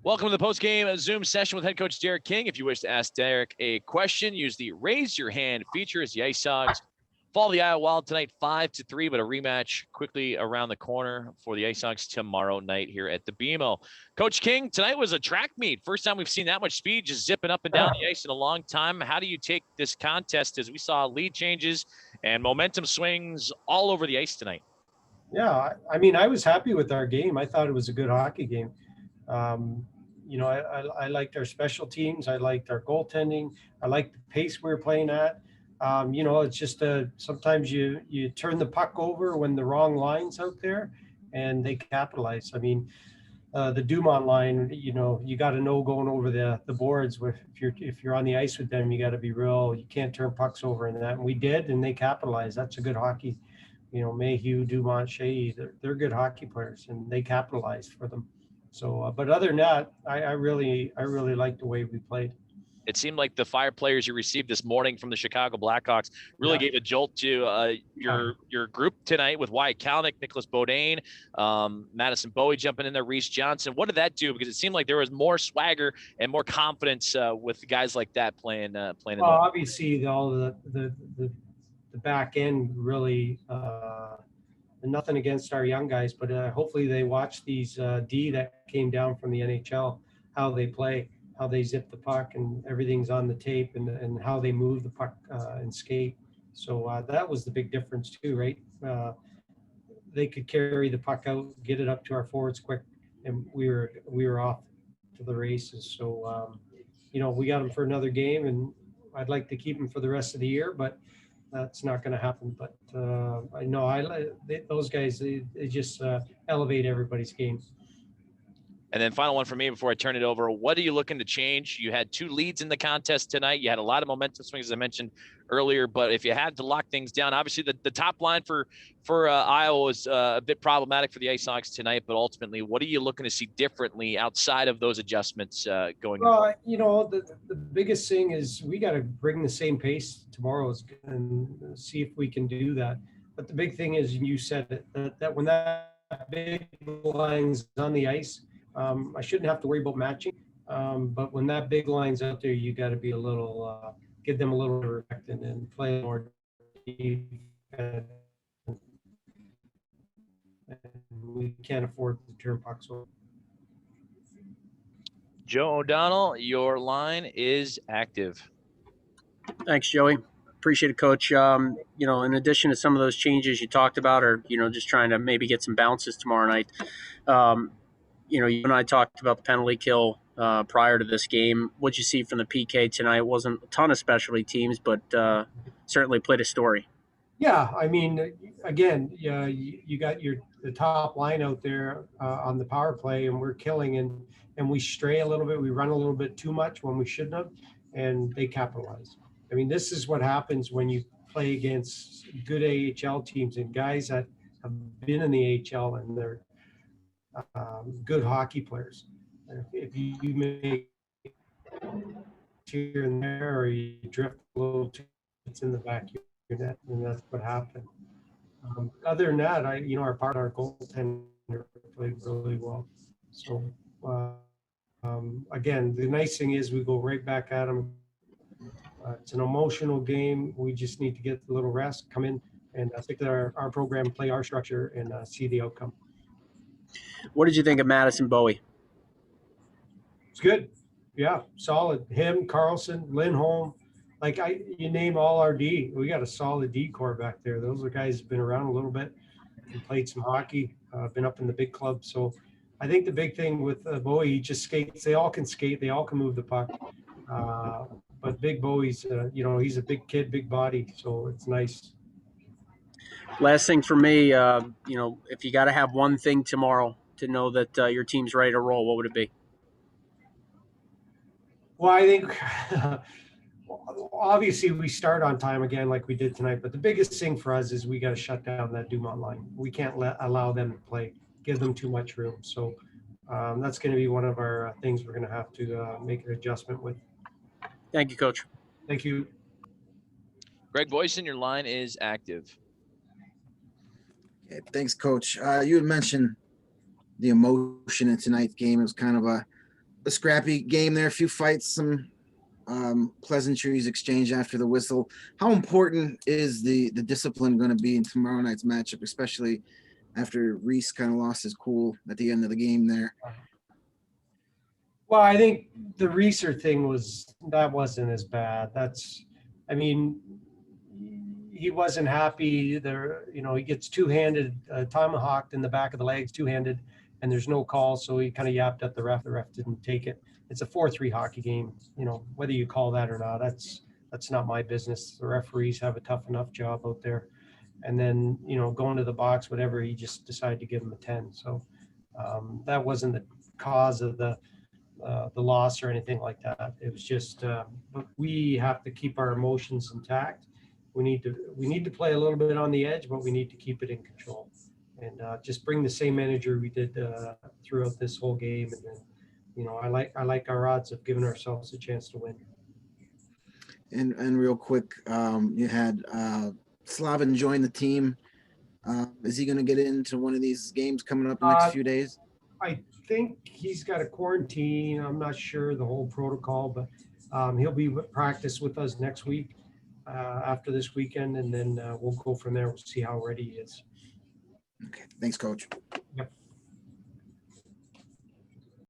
Welcome to the postgame Zoom session with head coach Derek King. If you wish to ask Derek a question, use the raise your hand feature as the IceHogs fall the Iowa Wild tonight 5-3, but a rematch quickly around the corner for the IceHogs tomorrow night here at the BMO. Coach King, tonight was a track meet. First time we've seen that much speed just zipping up and down the ice in a long time. How do you take this contest as we saw lead changes and momentum swings all over the ice tonight? Yeah, I mean, I was happy with our game. I thought it was a good hockey game. I liked our special teams. I liked our goaltending. I liked the pace we were playing at. It's just sometimes you turn the puck over when the wrong line's out there, and they capitalize. I mean, the Dumont line, you got to know going over the boards. If you're on the ice with them, you got to be real. You can't turn pucks over in that. And we did, and they capitalized. That's a good hockey. Mayhew, Dumont, Shea, they're good hockey players, and they capitalized for them. So, but other than that, I really like the way we played. It seemed like the fire players you received this morning from the Chicago Blackhawks really gave a jolt to your group tonight with Wyatt Kalnick, Nicholas Beaudin, Madison Bowie jumping in there, Reese Johnson. What did that do? Because it seemed like there was more swagger and more confidence with guys like that playing. Well, obviously, all the back end really. And nothing against our young guys, but hopefully they watch these D that came down from the NHL, how they play, how they zip the puck, and everything's on the tape, and how they move the puck and skate. So that was the big difference too, right? They could carry the puck out, get it up to our forwards quick, and we were off to the races. So we got them for another game, and I'd like to keep them for the rest of the year, but that's not going to happen. But I know those guys, they just elevate everybody's game. And then final one for me before I turn it over. What are you looking to change? You had 2 leads in the contest tonight. You had a lot of momentum swings, as I mentioned earlier. But if you had to lock things down, obviously the top line for Iowa was a bit problematic for the IceHogs tonight. But ultimately, what are you looking to see differently outside of those adjustments going forward? The biggest thing is we got to bring the same pace tomorrow and see if we can do that. But the big thing is, you said it, that when that big line's on the ice, I shouldn't have to worry about matching. But when that big line's out there, you got to be a little, give them a little respect and play more defense. We can't afford to turn pucks over. Joe O'Donnell, your line is active. Thanks, Joey. Appreciate it, Coach. In addition to some of those changes you talked about, or just trying to maybe get some bounces tomorrow night. You and I talked about the penalty kill prior to this game. What'd you see from the PK tonight? It wasn't a ton of specialty teams, but certainly played a story. Yeah, I mean, again, you got the top line out there on the power play, and we're killing, and we stray a little bit. We run a little bit too much when we shouldn't have, and they capitalize. I mean, this is what happens when you play against good AHL teams and guys that have been in the AHL and they're good hockey players. If you make here and there, or you drift a little too, it's in the back of your net, and that's what happened. Other than that, our goaltender played really well. So again, the nice thing is we go right back at them. It's an emotional game. We just need to get a little rest, come in, and stick to our program, play our structure, and see the outcome. What did you think of Madison Bowie? It's good. Yeah, solid. Him, Carlson, Lindholm. You name all our D. We got a solid D core back there. Those are guys who've been around a little bit and played some hockey, been up in the big club. So I think the big thing with Bowie, he just skates. They all can skate. They all can move the puck. But Big Bowie's, he's a big kid, big body. So it's nice. Last thing for me, if you got to have one thing tomorrow to know that your team's ready to roll, what would it be? Well, I think obviously we start on time again like we did tonight, but the biggest thing for us is we got to shut down that Dumont line. We can't allow them to play, give them too much room. So that's going to be one of our things we're going to have to make an adjustment with. Thank you, Coach. Thank you. Greg Boyson, your line is active. Yeah, thanks, Coach. You had mentioned the emotion in tonight's game. It was kind of a a scrappy game there, a few fights, some pleasantries exchanged after the whistle. How important is the discipline going to be in tomorrow night's matchup, especially after Reese kind of lost his cool at the end of the game there? Well, I think the Reeser thing wasn't as bad. I mean, he wasn't happy there. He gets two-handed, tomahawked in the back of the legs, two-handed, and there's no call. So he kind of yapped at the ref. The ref didn't take it. It's a 4-3 hockey game. Whether you call that or not, that's not my business. The referees have a tough enough job out there. And then, going to the box, whatever, he just decided to give him a 10. So that wasn't the cause of the loss or anything like that. It was just, but we have to keep our emotions intact. We need to play a little bit on the edge, but we need to keep it in control and just bring the same energy we did throughout this whole game. And then, I like our odds of giving ourselves a chance to win. And real quick, you had Slavin join the team. Is he going to get into one of these games coming up in the next few days? I think he's got a quarantine. I'm not sure the whole protocol, but he'll be practice with us next week after this weekend, and then we'll go from there. We'll see how ready he is. Okay. Thanks, Coach. Yep.